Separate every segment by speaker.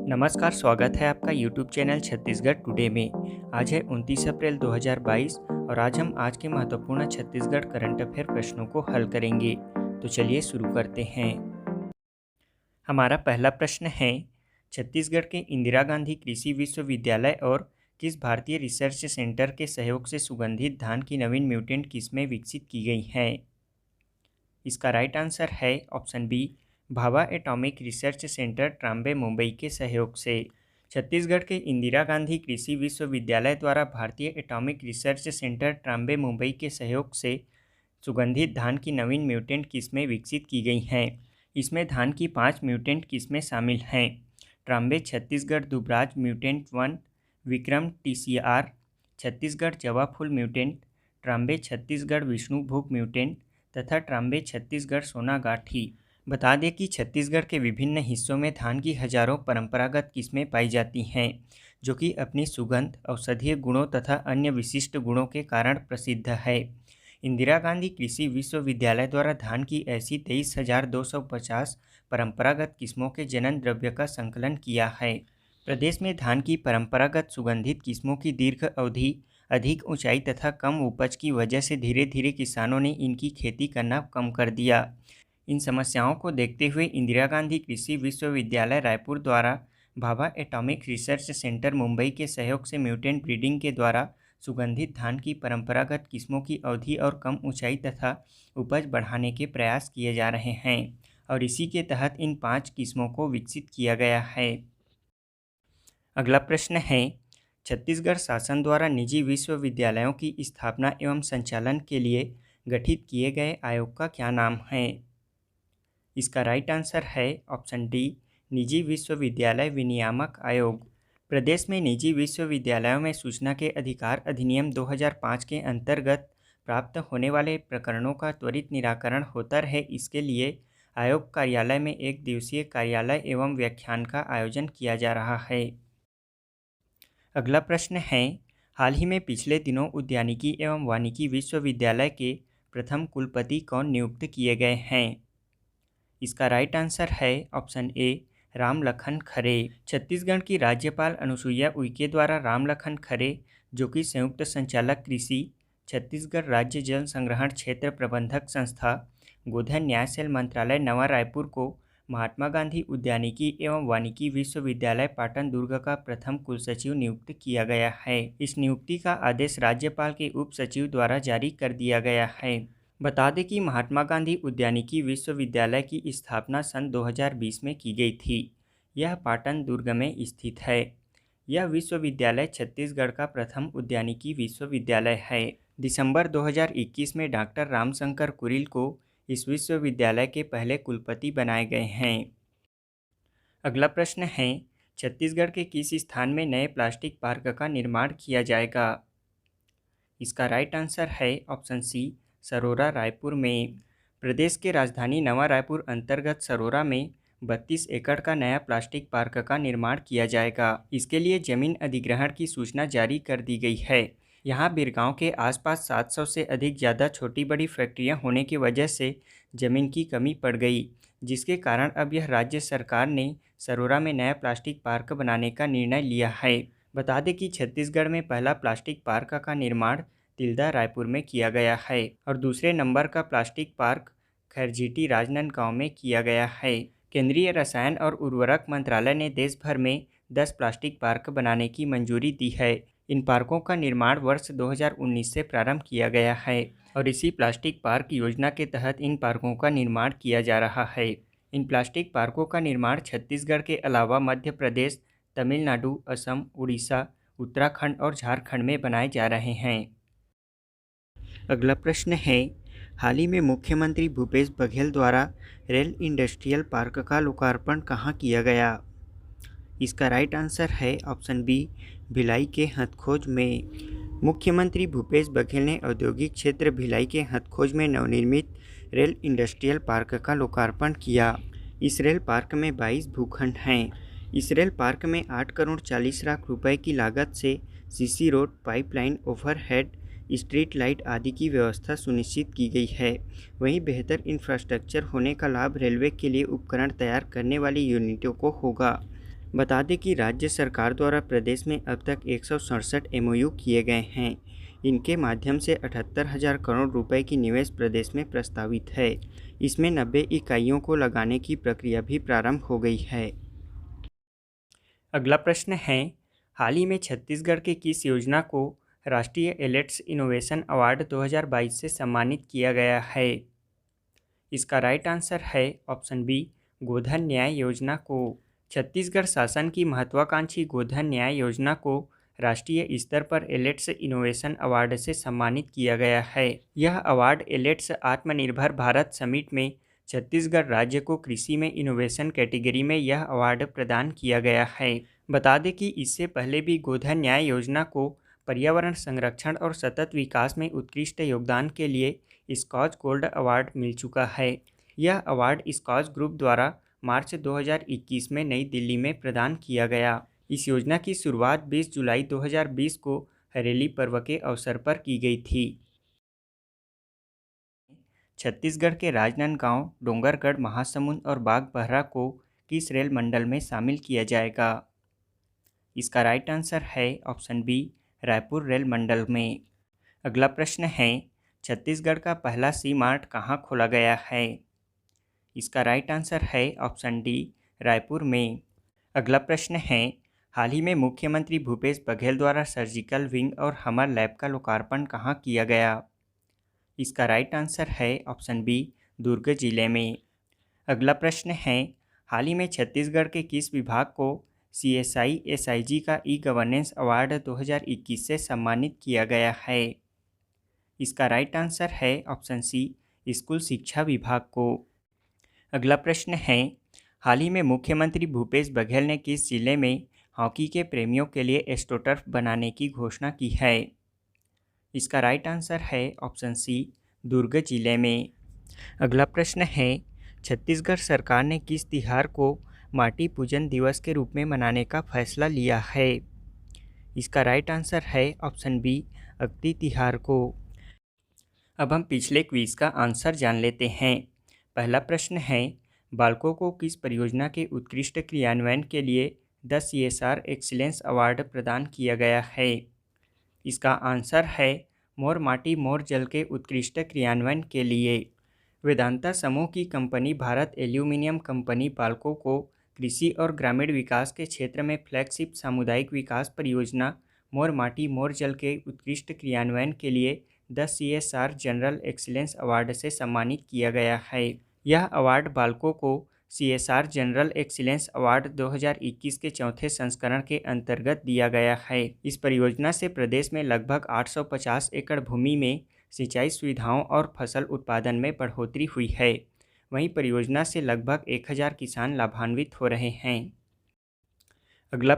Speaker 1: नमस्कार, स्वागत है आपका YouTube चैनल छत्तीसगढ़ टुडे में। आज है 29 अप्रैल 2022 और आज हम आज के महत्वपूर्ण छत्तीसगढ़ करंट अफेयर प्रश्नों को हल करेंगे। तो चलिए शुरू करते हैं। हमारा पहला प्रश्न है, छत्तीसगढ़ के इंदिरा गांधी कृषि विश्वविद्यालय और किस भारतीय रिसर्च सेंटर के सहयोग से सुगंधित धान की नवीन म्यूटेंट किस्में विकसित की गई हैं? इसका राइट आंसर है option B, Bhabha Atomic Research Centre Trombay Mumbai के सहयोग से। छत्तीसगढ़ के इंदिरा गांधी कृषि विश्वविद्यालय द्वारा भारतीय atomic Research Centre Trombay Mumbai के सहयोग से सुगंधित धान की नवीन म्यूटेंट किस्में विकसित की गई हैं। इसमें धान की 5 म्यूटेंट किस्में शामिल हैं। ट्राम्बे छत्तीसगढ़ दुबराज म्यूटेंट 1, विक्रम TCR, छत्तीसगढ़ जवा फूल म्यूटेंट, ट्राम्बे छत्तीसगढ़ विष्णुभोग म्यूटेंट तथा ट्राम्बे छत्तीसगढ़ सोनागाठी। बता दें कि छत्तीसगढ़ के विभिन्न हिस्सों में धान की हजारों परंपरागत किस्में पाई जाती हैं, जो कि अपनी सुगंध, औषधीय गुणों तथा अन्य विशिष्ट गुणों के कारण प्रसिद्ध है। इंदिरा गांधी कृषि विश्वविद्यालय द्वारा धान की ऐसी 23,250 परंपरागत किस्मों के जनन द्रव्य का संकलन किया है। प्रदेश में धान की परंपरागत सुगंधित किस्मों की दीर्घ अवधि, अधिक ऊंचाई तथा कम उपज की वजह से धीरे धीरे किसानों ने इनकी खेती करना कम कर दिया। इन समस्याओं को देखते हुए इंदिरा गांधी कृषि विश्वविद्यालय रायपुर द्वारा Bhabha Atomic Research centre Mumbai के सहयोग से म्यूटेंट ब्रीडिंग के द्वारा सुगंधित धान की परंपरागत किस्मों की अवधि और कम ऊंचाई तथा उपज बढ़ाने के प्रयास किए जा रहे हैं और इसी के तहत इन 5 किस्मों को विकसित किया गया है। अगला प्रश्न है, छत्तीसगढ़ शासन द्वारा निजी विश्वविद्यालयों की स्थापना एवं संचालन के लिए गठित किए गए आयोग का क्या नाम है? इसका राइट आंसर है ऑप्शन डी, निजी विश्वविद्यालय विनियामक आयोग। प्रदेश में निजी विश्वविद्यालयों में सूचना के अधिकार अधिनियम 2005 के अंतर्गत प्राप्त होने वाले प्रकरणों का त्वरित निराकरण होता रहे, इसके लिए आयोग कार्यालय में 1 दिवसीय कार्यालय एवं व्याख्यान का आयोजन किया जा रहा है। अगला प्रश्न है, हाल ही में पिछले दिनों उद्यानिकी एवं वानिकी विश्वविद्यालय के प्रथम कुलपति कौन नियुक्त किए गए हैं? इसका राइट आंसर है ऑप्शन ए, रामलखन खरे। छत्तीसगढ़ की राज्यपाल अनुसुईया उइके द्वारा रामलखन खरे, जो कि संयुक्त संचालक कृषि, छत्तीसगढ़ राज्य जल संग्रहण क्षेत्र प्रबंधक संस्था, गोधन न्यायसेल मंत्रालय नवा रायपुर को महात्मा गांधी उद्यानिकी एवं वानिकी विश्वविद्यालय पाटन दुर्ग का प्रथम कुलसचिव नियुक्त किया गया है। इस नियुक्ति का आदेश राज्यपाल के उप सचिव द्वारा जारी कर दिया गया है। बता दें कि महात्मा गांधी उद्यानिकी विश्वविद्यालय की स्थापना सन 2020 में की गई थी। यह पाटन दुर्ग में स्थित है। यह विश्वविद्यालय छत्तीसगढ़ का प्रथम उद्यानिकी विश्वविद्यालय है। दिसंबर 2021 में डॉक्टर रामशंकर कुरिल को इस विश्वविद्यालय के पहले कुलपति बनाए गए हैं। अगला प्रश्न है, छत्तीसगढ़ के किस स्थान में नए प्लास्टिक पार्क का निर्माण किया जाएगा? इसका राइट आंसर है ऑप्शन सी, सरोरा रायपुर में। प्रदेश के राजधानी नवा रायपुर अंतर्गत सरोरा में 32 एकड़ का नया प्लास्टिक पार्क का निर्माण किया जाएगा। इसके लिए जमीन अधिग्रहण की सूचना जारी कर दी गई है। यहाँ बिरगांव के आसपास 700 से अधिक ज़्यादा छोटी बड़ी फैक्ट्रियाँ होने की वजह से ज़मीन की कमी पड़ गई, जिसके कारण अब यह राज्य सरकार ने सरोरा में नया प्लास्टिक पार्क बनाने का निर्णय लिया है। बता दें कि छत्तीसगढ़ में पहला प्लास्टिक पार्क का निर्माण तिल्दा रायपुर में किया गया है और दूसरे नंबर का प्लास्टिक पार्क खैरजीटी राजनांदगांव में किया गया है। केंद्रीय रसायन और उर्वरक मंत्रालय ने देश भर में 10 प्लास्टिक पार्क बनाने की मंजूरी दी है। इन पार्कों का निर्माण वर्ष 2019 से प्रारंभ किया गया है और इसी प्लास्टिक पार्क योजना के तहत इन पार्कों का निर्माण किया जा रहा है। इन प्लास्टिक पार्कों का निर्माण छत्तीसगढ़ के अलावा मध्य प्रदेश, तमिलनाडु, असम, उड़ीसा, उत्तराखंड और झारखंड में बनाए जा रहे हैं। अगला प्रश्न है, हाल ही में मुख्यमंत्री भूपेश बघेल द्वारा रेल इंडस्ट्रियल पार्क का लोकार्पण कहाँ किया गया? इसका राइट आंसर है ऑप्शन बी, भिलाई के हथखोज में। मुख्यमंत्री भूपेश बघेल ने औद्योगिक क्षेत्र भिलाई के हथखोज में नवनिर्मित रेल इंडस्ट्रियल पार्क का लोकार्पण किया। इस रेल पार्क में 22 भूखंड हैं। इस रेल पार्क में 8 करोड़ 40 लाख रुपए की लागत से CC road, pipeline, overhead, street light आदि की व्यवस्था सुनिश्चित की गई है। वहीं बेहतर इंफ्रास्ट्रक्चर होने का लाभ रेलवे के लिए उपकरण तैयार करने वाली यूनिटों को होगा। बता दें कि राज्य सरकार द्वारा प्रदेश में अब तक 167 एमओयू किए गए हैं। इनके माध्यम से 78,000 करोड़ रुपए की निवेश प्रदेश में प्रस्तावित है। इसमें 90 इकाइयों को लगाने की प्रक्रिया भी प्रारंभ हो गई है। अगला प्रश्न है, हाल ही में छत्तीसगढ़ की किस योजना को राष्ट्रीय एलेट्स इनोवेशन अवार्ड 2022 से सम्मानित किया गया है? इसका राइट आंसर है ऑप्शन बी, गोधन न्याय योजना को। छत्तीसगढ़ शासन की महत्वाकांक्षी गोधन न्याय योजना को राष्ट्रीय स्तर पर एलेट्स इनोवेशन अवार्ड से सम्मानित किया गया है। यह अवार्ड एलेट्स आत्मनिर्भर भारत समिट में छत्तीसगढ़ राज्य को कृषि में इनोवेशन कैटेगरी में यह अवार्ड प्रदान किया गया है। बता दें कि इससे पहले भी गोधन न्याय योजना को पर्यावरण संरक्षण और सतत विकास में उत्कृष्ट योगदान के लिए स्कॉच गोल्ड अवार्ड मिल चुका है। यह अवार्ड स्कॉच ग्रुप द्वारा मार्च 2021 में नई दिल्ली में प्रदान किया गया। इस योजना की शुरुआत 20 जुलाई 2020 को हरेली पर्व के अवसर पर की गई थी। छत्तीसगढ़ के राजनांदगांव, डोंगरगढ़, महासमुंद और बागबाहरा को किस रेल मंडल में शामिल किया जाएगा? इसका राइट आंसर है ऑप्शन बी, रायपुर रेल मंडल में। अगला प्रश्न है, छत्तीसगढ़ का पहला सी मार्ट कहाँ खोला गया है? इसका राइट आंसर है ऑप्शन डी, रायपुर में। अगला प्रश्न है, हाल ही में मुख्यमंत्री भूपेश बघेल द्वारा सर्जिकल विंग और हमर लैब का लोकार्पण कहाँ किया गया? इसका राइट आंसर है ऑप्शन बी, दुर्ग जिले में। अगला प्रश्न है, हाल ही में छत्तीसगढ़ के किस विभाग को CSI SIG का ई गवर्नेंस अवार्ड 2021 से सम्मानित किया गया है? इसका राइट आंसर है ऑप्शन सी, स्कूल शिक्षा विभाग को। अगला प्रश्न है, हाल ही में मुख्यमंत्री भूपेश बघेल ने किस जिले में हॉकी के प्रेमियों के लिए एस्ट्रोटर्फ बनाने की घोषणा की है? इसका राइट आंसर है ऑप्शन सी, दुर्ग जिले में। अगला प्रश्न है, छत्तीसगढ़ सरकार ने किस तिहार को माटी पूजन दिवस के रूप में मनाने का फैसला लिया है? इसका राइट आंसर है ऑप्शन बी, अक्ति तिहार को। अब हम पिछले क्विज का आंसर जान लेते हैं। पहला प्रश्न है, बालकों को किस परियोजना के उत्कृष्ट क्रियान्वयन के लिए 10 CSR एक्सीलेंस अवार्ड प्रदान किया गया है? इसका आंसर है मोर माटी मोर जल के उत्कृष्ट क्रियान्वयन के लिए। वेदांता समूह की कंपनी भारत एल्यूमिनियम कंपनी बालकों को कृषि और ग्रामीण विकास के क्षेत्र में फ्लैगशिप सामुदायिक विकास परियोजना मोर माटी मोर जल के उत्कृष्ट क्रियान्वयन के लिए 10 CSR जनरल एक्सीलेंस अवार्ड से सम्मानित किया गया है। यह अवार्ड बालकों को CSR जनरल एक्सीलेंस अवार्ड 2021 के चौथे संस्करण के अंतर्गत दिया गया है। इस परियोजना से प्रदेश में लगभग 850 एकड़ भूमि में सिंचाई सुविधाओं और फसल उत्पादन में बढ़ोतरी हुई है। वहीं परियोजना से लगभग 1000 किसान लाभान्वित हो रहे हैं। अगला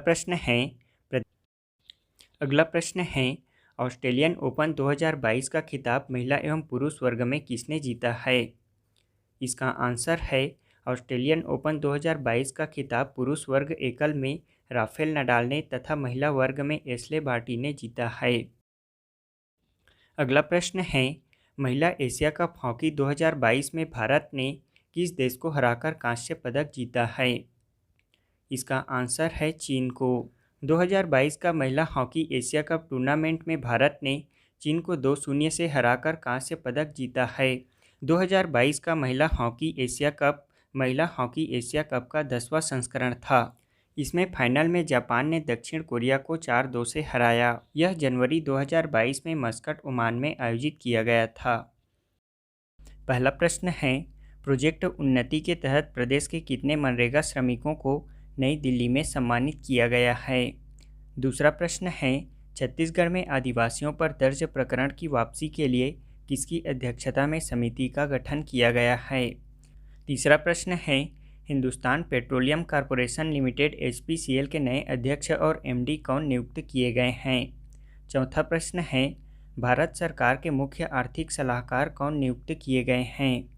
Speaker 1: प्रश्न है, ऑस्ट्रेलियन ओपन 2022 का खिताब महिला एवं पुरुष वर्ग में किसने जीता है? इसका आंसर है ऑस्ट्रेलियन ओपन 2022 का खिताब पुरुष वर्ग एकल में राफेल नडाल ने तथा महिला वर्ग में एश्ले बार्टी ने जीता है। अगला प्रश्न है, महिला एशिया कप हॉकी 2022 में भारत ने किस देश को हराकर कांस्य पदक जीता है? इसका आंसर है चीन को। 2022 का महिला हॉकी एशिया कप टूर्नामेंट में भारत ने चीन को 2-0 से हराकर कांस्य पदक जीता है। 2022 का महिला हॉकी एशिया कप का 10वां संस्करण था। इसमें फाइनल में जापान ने दक्षिण कोरिया को 4-2 से हराया। यह जनवरी 2022 में मस्कट, ओमान में आयोजित किया गया था। पहला प्रश्न है, प्रोजेक्ट उन्नति के तहत प्रदेश के कितने मनरेगा श्रमिकों को नई दिल्ली में सम्मानित किया गया है? दूसरा प्रश्न है, छत्तीसगढ़ में आदिवासियों पर दर्ज प्रकरण की वापसी के लिए किसकी अध्यक्षता में समिति का गठन किया गया है? तीसरा प्रश्न है, Hindustan petroleum corporation limited HPCL के नए अध्यक्ष और MD कौन नियुक्त किए गए हैं? चौथा प्रश्न है, भारत सरकार के मुख्य आर्थिक सलाहकार कौन नियुक्त किए गए हैं?